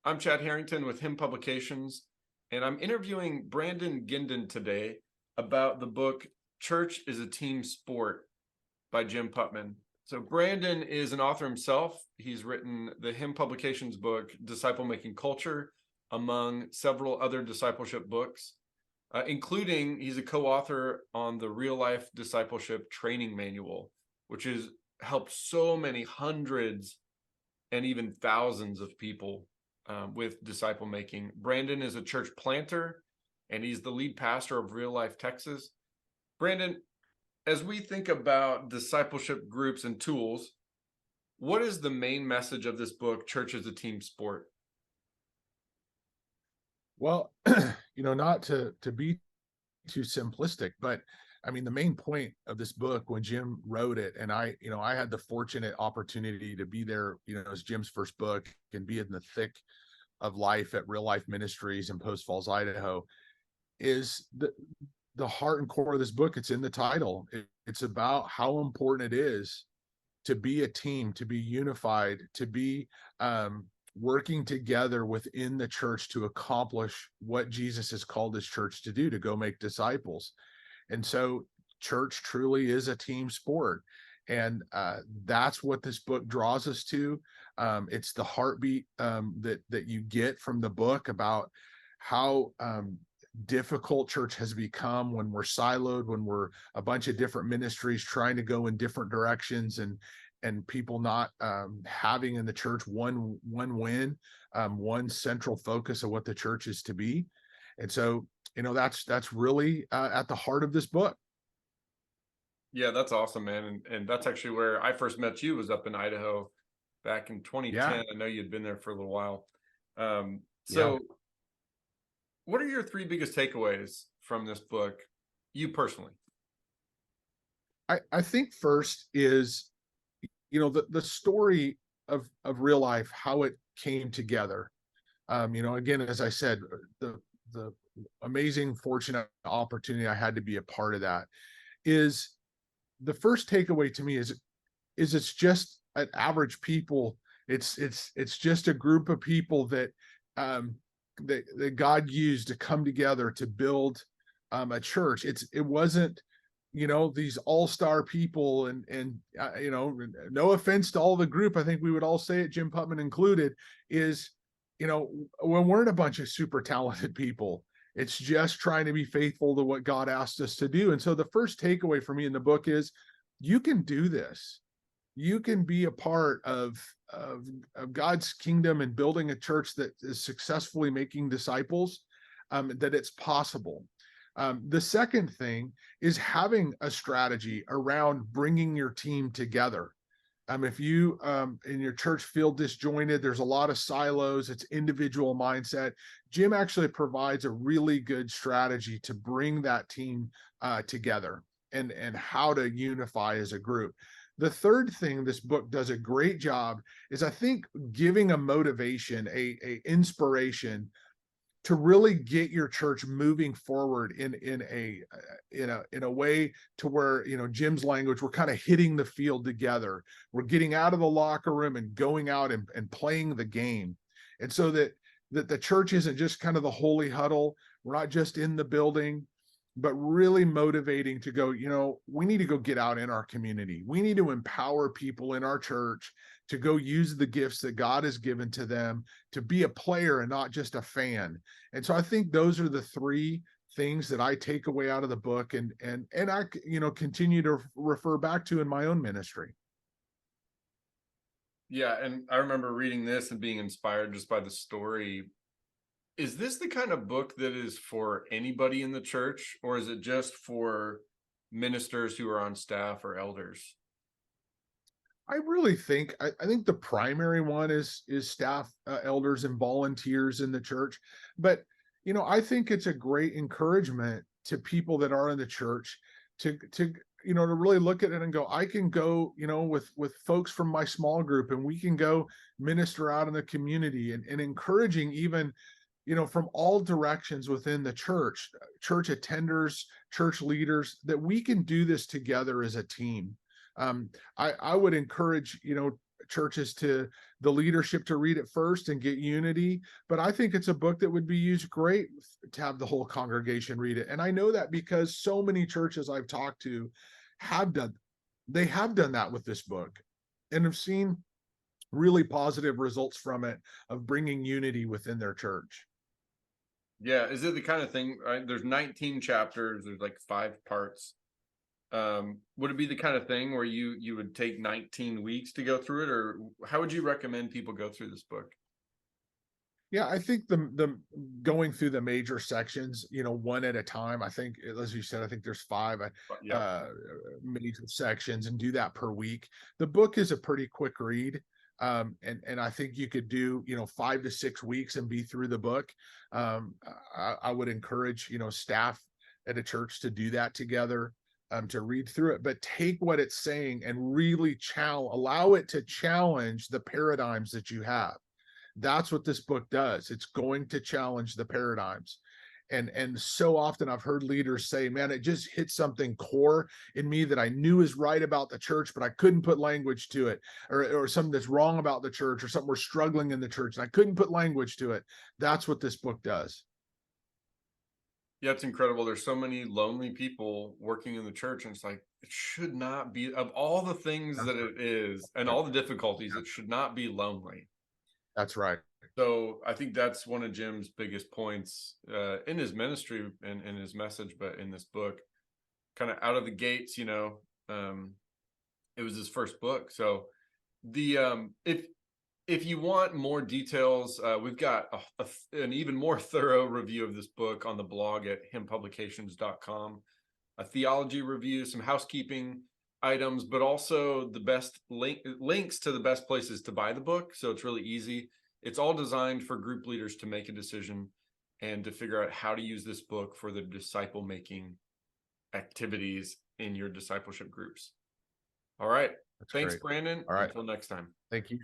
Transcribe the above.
I'm Chad Harrington with Him Publications, and I'm interviewing Brandon Guindon today about the book Church is a Team Sport by Jim Putman. So Brandon is an author himself. He's written the Him Publications book, Disciple Making Culture, among several other discipleship books, including he's a co-author on the Real Life Discipleship Training Manual, which has helped so many hundreds and even thousands of people with disciple making. Brandon is a church planter, and he's the lead pastor of Real Life Texas. Brandon, as we think about discipleship groups and tools, what is the main message of this book, Church is a Team Sport? Well, not to be too simplistic, but I mean, the main point of this book when Jim wrote it, and I had the fortunate opportunity to be there, as Jim's first book and be in the thick of life at Real Life Ministries in Post Falls, Idaho, is the heart and core of this book. It's in the title. It's about how important it is to be a team, to be unified, to be working together within the church to accomplish what Jesus has called his church to do, to go make disciples. And so church truly is a team sport. And that's what this book draws us to. It's the heartbeat that you get from the book about how difficult church has become when we're siloed, when we're a bunch of different ministries trying to go in different directions, and people not having in the church one central focus of what the church is to be. And so, that's really at the heart of this book. Yeah, that's awesome, man. And that's actually where I first met you, was up in Idaho back in 2010. Yeah. I know you'd been there for a little while. Yeah. What are your three biggest takeaways from this book, you personally? I think first is, the story of real life, how it came together. Again, as I said, the amazing, fortunate opportunity I had to be a part of that. Is the first takeaway to me is it's just an average people. It's just a group of people that that God used to come together to build a church. It wasn't these all-star people, and no offense to all the group, I think we would all say it, Jim Putman included, is when we're in a bunch of super talented people. It's just trying to be faithful to what God asked us to do. And so the first takeaway for me in the book is you can do this. You can be a part of God's kingdom and building a church that is successfully making disciples, that it's possible. The second thing is having a strategy around bringing your team together. If you in your church feel disjointed, there's a lot of silos, it's individual mindset. Jim actually provides a really good strategy to bring that team together and how to unify as a group. The third thing this book does a great job is, I think, giving a motivation, a inspiration to really get your church moving forward in a way to where, Jim's language, we're kind of hitting the field together. We're getting out of the locker room and going out and playing the game. And so that the church isn't just kind of the holy huddle. We're not just in the building, but really motivating to go, we need to go get out in our community. We need to empower people in our church to go use the gifts that God has given to them, to be a player and not just a fan. And so I think those are the three things that I take away out of the book and I continue to refer back to in my own ministry. Yeah, and I remember reading this and being inspired just by the story. Is this the kind of book that is for anybody in the church, or is it just for ministers who are on staff or elders? I really think I think the primary one is staff, elders, and volunteers in the church. But I think it's a great encouragement to people that are in the church to really look at it and go, I can go with folks from my small group, and we can go minister out in the community, and encouraging even from all directions within the church attenders, church leaders, that we can do this together as a team. I would encourage, churches to the leadership to read it first and get unity. But I think it's a book that would be used great to have the whole congregation read it. And I know that because so many churches I've talked to have done, they have done that with this book and have seen really positive results from it of bringing unity within their church. Yeah, is it the kind of thing, right? There's 19 chapters, there's like 5 parts. Would it be the kind of thing where you would take 19 weeks to go through it, or how would you recommend people go through this book? Yeah, I think the going through the major sections, one at a time. I think, as you said, I think there's 5 Yeah. major sections, and do that per week. The book is a pretty quick read. And I think you could do 5 to 6 weeks and be through the book. I would encourage staff at a church to do that together, to read through it, but take what it's saying and really allow it to challenge the paradigms that you have. That's what this book does. It's going to challenge the paradigms. And so often I've heard leaders say, man, it just hit something core in me that I knew is right about the church, but I couldn't put language to it, or something that's wrong about the church, or something we're struggling in the church and I couldn't put language to it. That's what this book does. Yeah, it's incredible. There's so many lonely people working in the church, and it's like it should not be, of all the things That's that it is and all the difficulties, it should not be lonely. right. So I think that's one of Jim's biggest points in his ministry and in his message, but in this book, kind of out of the gates, it was his first book. So the if you want more details, we've got an even more thorough review of this book on the blog at himpublications.com, a theology review, some housekeeping items, but also the best links to the best places to buy the book. So it's really easy. It's all designed for group leaders to make a decision and to figure out how to use this book for the disciple making activities in your discipleship groups. All right. That's Thanks, great. Brandon. All right. Until next time. Thank you.